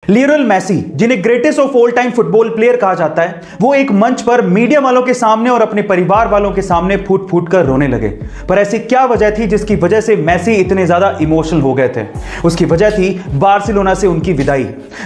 Lionel Messi, जिन्हें greatest of all time football player कहा जाता है, वो एक मंच पर मीडिया वालों के सामने और अपने परिवार वालों के सामने फूट फूट कर रोने लगे। पर ऐसी क्या वजह थी जिसकी वजह से मेसी इतने ज्यादा इमोशनल हो गए थे? उसकी वजह थी बार्सिलोना से उनकी विदाई।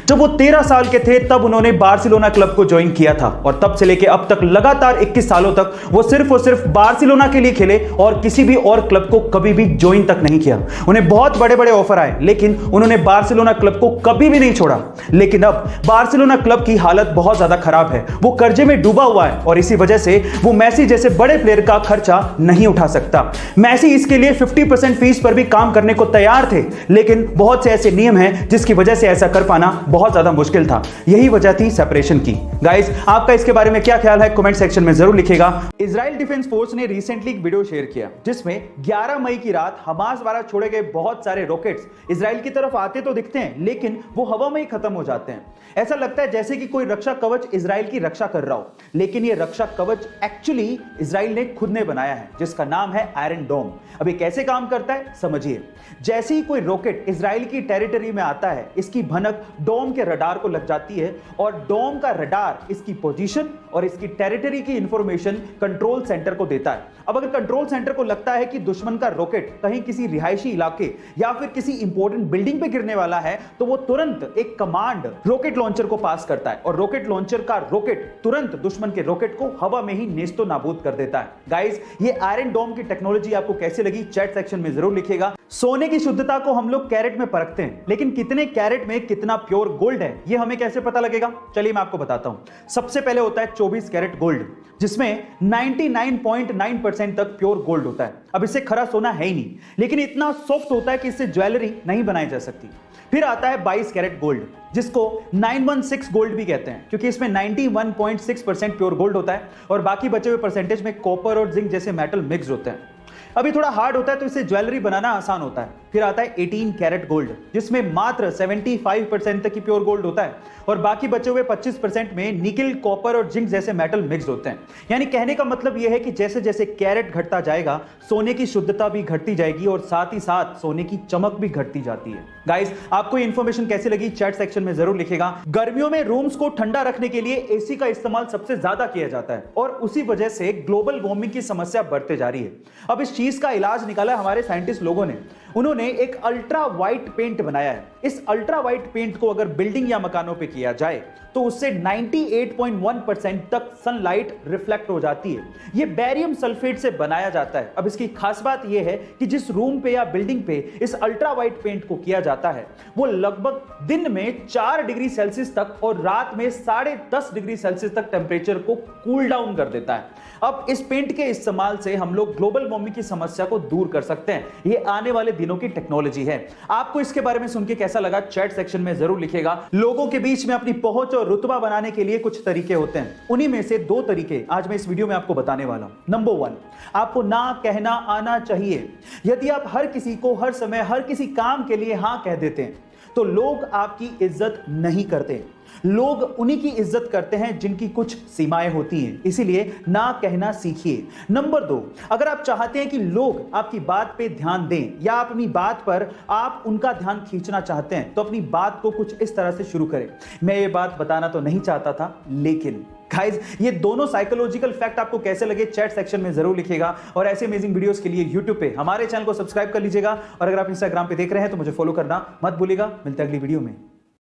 जब वो 13 साल के थे तब उन्होंने बार्सिलोना क्लब को ज्वाइन किया था और तब से लेकर अब तक लगातार 21 सालों तक वो सिर्फ और सिर्फ बार्सिलोना के लिए खेले और किसी भी और क्लब को कभी भी ज्वाइन तक नहीं किया। उन्हें बहुत बड़े बड़े ऑफर आए लेकिन उन्होंने बार्सिलोना क्लब को कभी भी नहीं छोड़ा। लेकिन अब बार्सिलोना क्लब की हालत बहुत ज्यादा खराब है, वो कर्जे में डूबा हुआ है और इसी वजह से वो मेसी जैसे बड़े प्लेयर का खर्चा नहीं उठा सकता। मेसी इसके लिए 50% फीस पर भी काम करने को तैयार थे, लेकिन बहुत से ऐसे नियम हैं जिसकी वजह से ऐसा कर पाना बहुत ज्यादा मुश्किल था। यही वजह थी सेपरेशन की। गाइस, आपका इसके बारे में क्या ख्याल है कमेंट सेक्शन में जरूर लिखिएगा। इजराइल डिफेंस फोर्स ने रिसेंटली एक वीडियो शेयर किया जिसमें 11 मई की रात हमास द्वारा छोड़े गए बहुत सारे रॉकेट्स इजराइल की तरफ आते तो दिखते हैं लेकिन वो हवा में ही खत्म हो जाते हैं। ऐसा लगता है जैसे कि कोई रक्षा कवच इजराइल की रक्षा कर रहा हो, लेकिन ये रक्षा कवच एक्चुअली इजराइल ने खुद ने बनाया है जिसका नाम है आयरन डोम। अब ये कैसे काम करता है समझिए। जैसे ही कोई रॉकेट इजराइल की टेरिटरी में आता है, इसकी भनक डोम के रडार को लग जाती है और डोम का रडार इसकी पोजीशन और इसकी टेरिटरी की इंफॉर्मेशन कंट्रोल सेंटर को देता है। अब अगर कंट्रोल सेंटर को लगता है कि दुश्मन का रॉकेट कहीं किसी रिहायशी इलाके या फिर किसी इंपॉर्टेंट बिल्डिंग पे गिरने वाला है तो वो तुरंत एक कमांड रॉकेट लॉन्चर को पास करता है और रॉकेट लॉन्चर का रॉकेट तुरंत दुश्मन के रॉकेट को हवा में ही नेस्तो नाबूद कर देता है। गाइस, ये आयरन डोम की टेक्नोलॉजी आपको कैसे लगी चैट सेक्शन में जरूर लिखिएगा। सोने की शुद्धता को हम लोग कैरेट में परखते हैं, लेकिन कितने कैरेट में कितना प्योर गोल्ड है ये हमें कैसे पता लगेगा? चलिए मैं आपको बताता हूं। सबसे पहले होता है 24 कैरेट गोल्ड, जिसमें 99.9% तक प्योर गोल्ड होता है। अब इससे खरा सोना है ही नहीं, लेकिन इतना सॉफ्ट होता है कि इससे ज्वेलरी नहीं बनाई जा सकती। फिर आता है 22 कैरेट गोल्ड, जिसको 916 गोल्ड भी कहते हैं, क्योंकि इसमें 91.6% प्योर गोल्ड होता है और बाकी बचे हुए परसेंटेज में कॉपर और जिंक जैसे मेटल मिक्स होते हैं। अभी थोड़ा हार्ड होता है तो इससे ज्वेलरी बनाना आसान होता है। फिर आता है 18 कैरेट गोल्ड, जिसमें मात्र 75% तक की प्योर गोल्ड होता है और बाकी बचे हुए 25% में निकल, कॉपर और जिंक जैसे मेटल मिक्स होते हैं। यानी कहने का मतलब यह है कि जैसे जैसे कैरेट घटता जाएगा सोने की शुद्धता भी घटती जाएगी और साथ ही साथ सोने की चमक भी घटती जाती है। गाइस, आपको ये इंफॉर्मेशन कैसी लगी चैट सेक्शन में जरूर लिखिएगा। गर्मियों में रूम्स को ठंडा रखने के लिए एसी का इस्तेमाल सबसे ज्यादा किया जाता है और उसी वजह से ग्लोबल वार्मिंग की समस्या बढ़ते जा रही है। अब इस चीज का इलाज निकाला हमारे साइंटिस्ट लोगों ने। उन्होंने एक अल्ट्रा वाइट पेंट बनाया है। इस अल्ट्रा वाइट पेंट को अगर बिल्डिंग या मकानों पे किया जाए तो उससे 98.1% तक सनलाइट रिफ्लेक्ट हो जाती है। यह बेरियम सल्फेट से बनाया जाता है। अब इसकी खास बात यह है कि जिस रूम पे या बिल्डिंग पे इस अल्ट्रा वाइट पेंट को किया जाता है वो लगभग दिन में 4 डिग्री सेल्सियस तक और रात में 10.5 डिग्री सेल्सियस तक टेम्परेचर को कूल डाउन कर देता है। अब इस पेंट के इस्तेमाल से हम लोग ग्लोबल वार्मिंग की समस्या को दूर कर सकते हैं। यह आने वाले दिनों की टेक्नोलॉजी है। आपको इसके बारे में सुन के कैसा लगा चैट सेक्शन में जरूर लिखिएगा। लोगों के बीच में अपनी पहुंच और रुतबा बनाने के लिए कुछ तरीके होते हैं, उन्हीं में से 2 तरीके आज मैं इस वीडियो में आपको बताने वाला हूं। नंबर 1, आपको ना कहना आना चाहिए। यदि आप हर किसी को हर समय हर किसी काम के लिए हां कह देते हैं तो लोग आपकी इज्जत नहीं करते। लोग उन्हीं की इज्जत करते हैं जिनकी कुछ सीमाएं होती हैं, इसीलिए ना कहना सीखिए। नंबर 2, अगर आप चाहते हैं कि लोग आपकी बात पे ध्यान दें या आप अपनी बात पर आप उनका ध्यान खींचना चाहते हैं तो अपनी बात को कुछ इस तरह से शुरू करें। मैं ये बात बताना तो नहीं चाहता था, लेकिन गाइस, ये दोनों साइकोलॉजिकल फैक्ट आपको कैसे लगे चैट सेक्शन में जरूर लिखिएगा और ऐसे अमेजिंग वीडियोस के लिए YouTube पे हमारे चैनल को सब्सक्राइब कर लीजिएगा और अगर आप इंस्टाग्राम पे देख रहे हैं तो मुझे फॉलो करना मत भूलिएगा। मिलते हैं अगली वीडियो में।